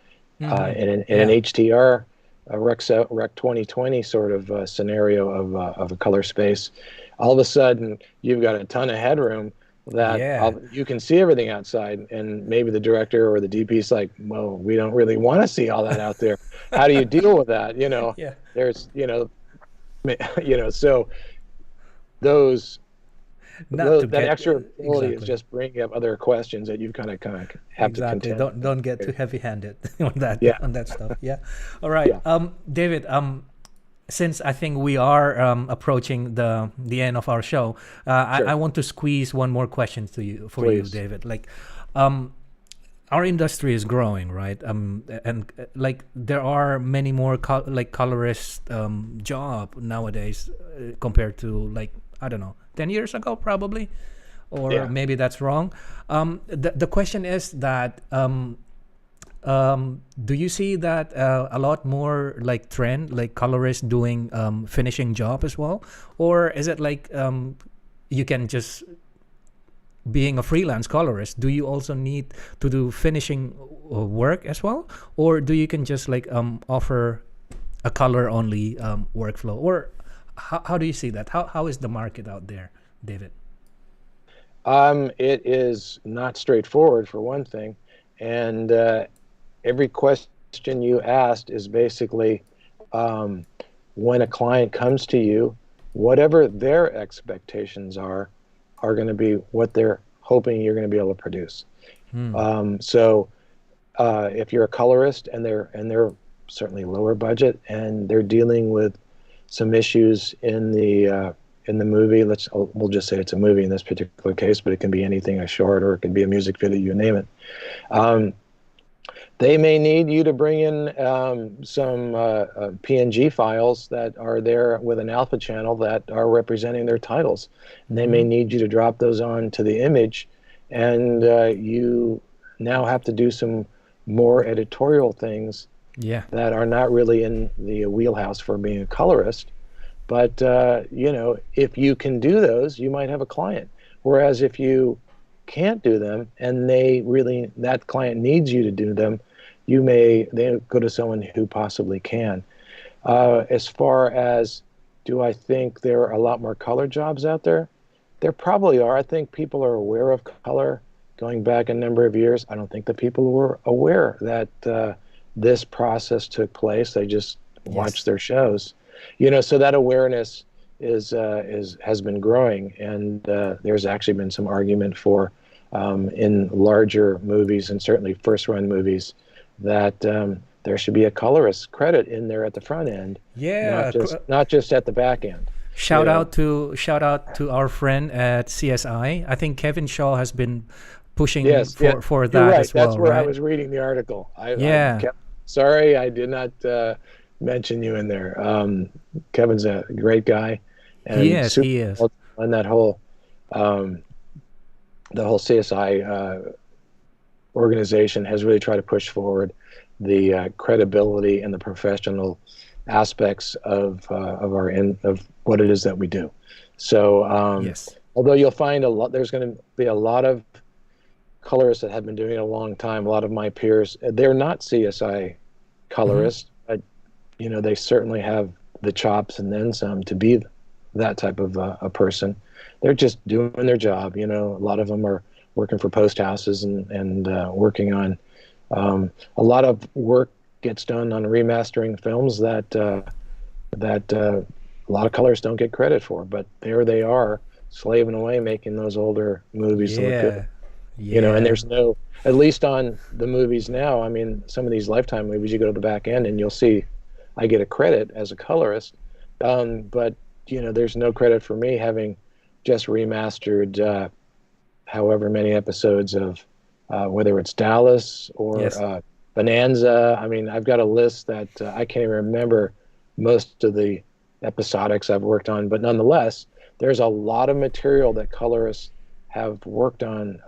In an HDR, Rec 2020 sort of scenario of a color space, all of a sudden you've got a ton of headroom that you can see everything outside, and maybe the director or the DP's like, well, we don't really want to see all that out there. How do you deal with that? There's so that extra ability is just bringing up other questions that you kind of have to contend. Don't get too heavy-handed on that on that stuff. All right. David, since I think we are approaching the end of our show, I want to squeeze one more question to you Please. you, David. Like, our industry is growing, right? And like there are many more colorist job nowadays compared to, like, I don't know, 10 years ago probably, or maybe that's wrong. The question is that do you see that a lot more like trend, like colorists doing finishing job as well, or is it like you can just, being a freelance colorist, do you also need to do finishing work as well, or do you can just like offer a color only workflow, or how do you see that? How is the market out there, David? It is not straightforward, for one thing, and every question you asked is basically when a client comes to you, whatever their expectations are going to be what they're hoping you're going to be able to produce. So if you're a colorist and they're certainly lower budget and they're dealing with some issues in the movie, we'll just say it's a movie in this particular case, but it can be anything, a short, or it can be a music video, you name it. They may need you to bring in some PNG files that are there with an alpha channel that are representing their titles. And they may need you to drop those on to the image, and you now have to do some more editorial things Yeah. that are not really in the wheelhouse for being a colorist. But, you know, if you can do those, you might have a client. Whereas if you can't do them and that client needs you to do them, they go to someone who possibly can. As far as, do I think there are a lot more color jobs out there? There probably are. I think people are aware of color going back a number of years. I don't think that people were aware that this process took place. They just watched their shows. You know, so that awareness has been growing, and there's actually been some argument for in larger movies and certainly first-run movies that there should be a colorist credit in there at the front end, Yeah. not just at the back end. Shout out to our friend at CSI. I think Kevin Shaw has been pushing for that You're right. as well. That's where right? I was reading the article. Yeah. Sorry, I did not mention you in there. Kevin's a great guy, and He is. On that whole, the whole CSI organization has really tried to push forward the credibility and the professional aspects of what it is that we do. So, although you'll find there's going to be a lot of colorists that have been doing it a long time. A lot of my peers, they're not CSI colorists, but you know, they certainly have the chops and then some to be that type of a person. They're just doing their job. You know, a lot of them are working for post houses and working on a lot of work gets done on remastering films that a lot of colorists don't get credit for. But there they are, slaving away, making those older movies look good. You know, and there's no, at least on the movies now, I mean, some of these Lifetime movies, you go to the back end and you'll see I get a credit as a colorist. But, you know, there's no credit for me having just remastered however many episodes of whether it's Dallas or Bonanza. I mean, I've got a list that I can't even remember most of the episodics I've worked on, but nonetheless, there's a lot of material that colorists have worked on,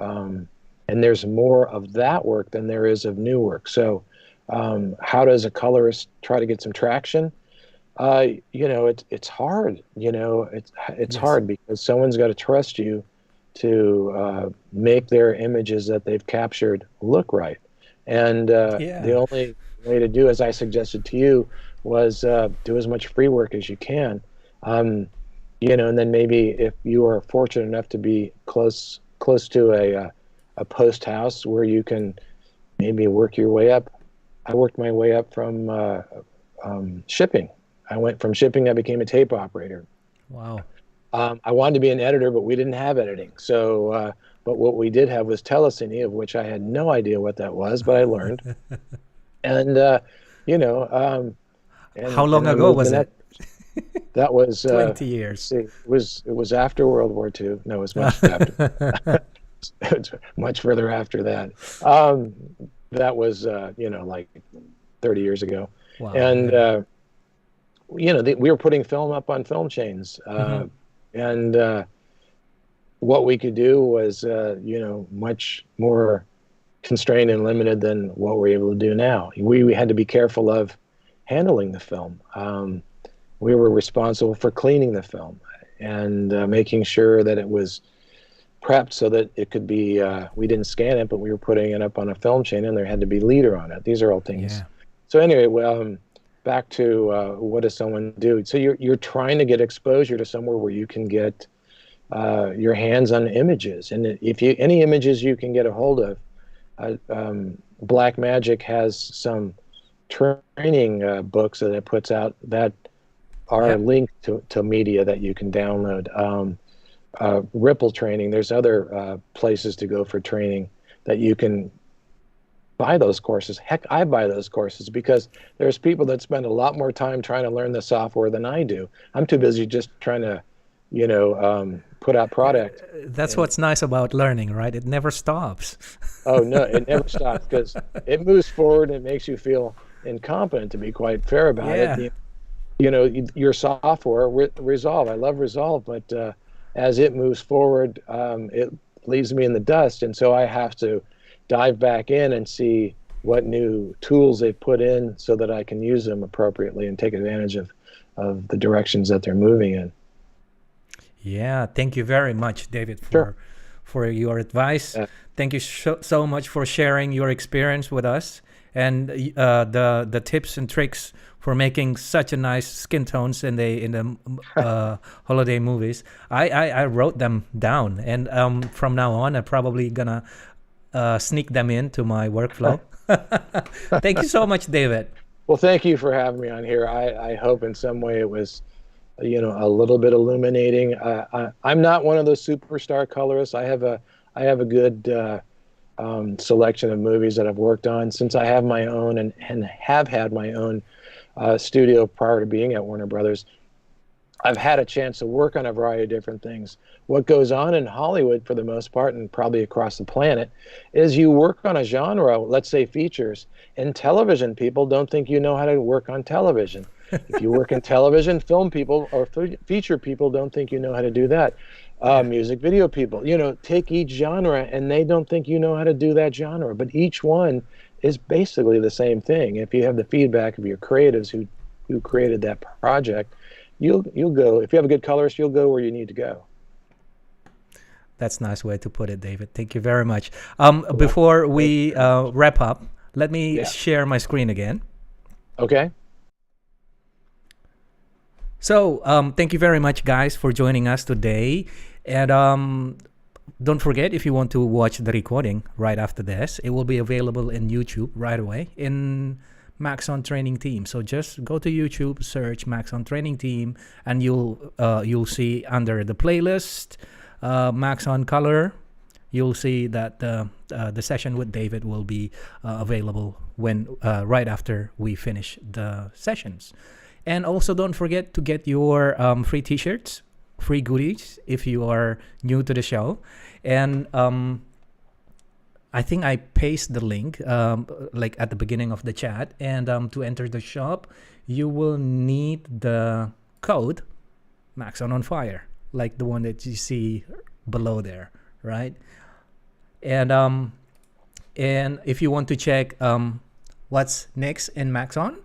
and there's more of that work than there is of new work. So how does a colorist try to get some traction? You know, it's hard. You know, it's hard because someone's got to trust you to make their images that they've captured look right. And the only way to do, as I suggested to you, was do as much free work as you can. You know, and then maybe if you are fortunate enough to be close to a post house where you can maybe work your way up. I worked my way up from shipping. I went from shipping, I became a tape operator. Wow. I wanted to be an editor, but we didn't have editing. So, but what we did have was telecine, of which I had no idea what that was, but I learned. And, you know. How long ago was it? That was 20 years. See, it was after World War II. No, it was much after. It was much further after that. That was you know, like 30 years ago. Wow. And you know, we were putting film up on film chains, and what we could do was you know, much more constrained and limited than what we're able to do now. We had to be careful of handling the film. We were responsible for cleaning the film and making sure that it was prepped so that it could be, we didn't scan it, but we were putting it up on a film chain and there had to be leader on it. These are all things. Yeah. So anyway, back to what does someone do? So you're trying to get exposure to somewhere where you can get your hands on images. And if any images you can get a hold of, Black Magic has some training books that it puts out that are linked to media that you can download. Ripple training, there's other places to go for training that you can buy those courses. Heck, I buy those courses because there's people that spend a lot more time trying to learn the software than I do. I'm too busy just trying to put out product. That's And what's nice about learning, right? It never stops. oh no, it never stops because it moves forward and it makes you feel incompetent, to be quite fair about it. Yeah. Your software, Resolve. I love Resolve, but as it moves forward, it leaves me in the dust, and so I have to dive back in and see what new tools they've put in so that I can use them appropriately and take advantage of the directions that they're moving in. Yeah, thank you very much, David, Sure. for your advice. Yeah. Thank you so much for sharing your experience with us and the tips and tricks for making such a nice skin tones in the holiday movies. I wrote them down, and from now on, I'm probably gonna sneak them into my workflow. Thank you so much, David. Well, thank you for having me on here. I hope in some way it was, a little bit illuminating. I'm not one of those superstar colorists. I have a good selection of movies that I've worked on since I have my own and have had my own studio prior to being at Warner Brothers. I've had a chance to work on a variety of different things. What goes on in Hollywood, for the most part, and probably across the planet, is you work on a genre, let's say features. In television, people don't think you know how to work on television. If you work in television, film people or feature people don't think you know how to do that. Music video people, take each genre and they don't think you know how to do that genre. But each one is basically the same thing. If you have the feedback of your creatives who created that project, you'll go. If you have a good colorist, you'll go where you need to go. That's a nice way to put it, David. Thank you very much. Before we wrap up, let me share my screen again. Okay. So thank you very much, guys, for joining us today. And don't forget, if you want to watch the recording right after this, it will be available in YouTube right away in Maxon Training Team. So just go to YouTube, search Maxon Training Team, and you'll see under the playlist, Maxon Color, you'll see that the session with David will be available when right after we finish the sessions. And also don't forget to get your free t-shirts, free goodies if you are new to the show. And I think I paste the link like at the beginning of the chat. And to enter the shop, you will need the code Maxon on Fire, like the one that you see below there, right? And if you want to check what's next in Maxon,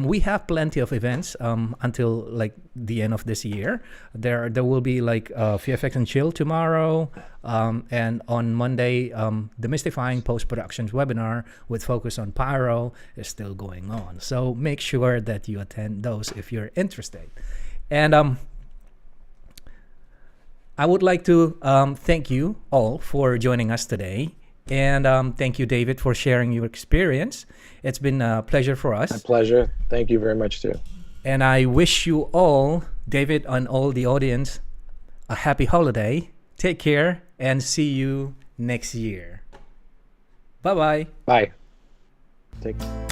we have plenty of events until like the end of this year. There will be like VFX and Chill tomorrow, and on Monday, Demystifying Post-Productions webinar with focus on Pyro is still going on. So make sure that you attend those if you're interested. And I would like to thank you all for joining us today. And thank you, David, for sharing your experience. It's been a pleasure for us. My pleasure. Thank you very much, too. And I wish you all, David, and all the audience, a happy holiday. Take care and see you next year. Bye-bye. Bye. Take care.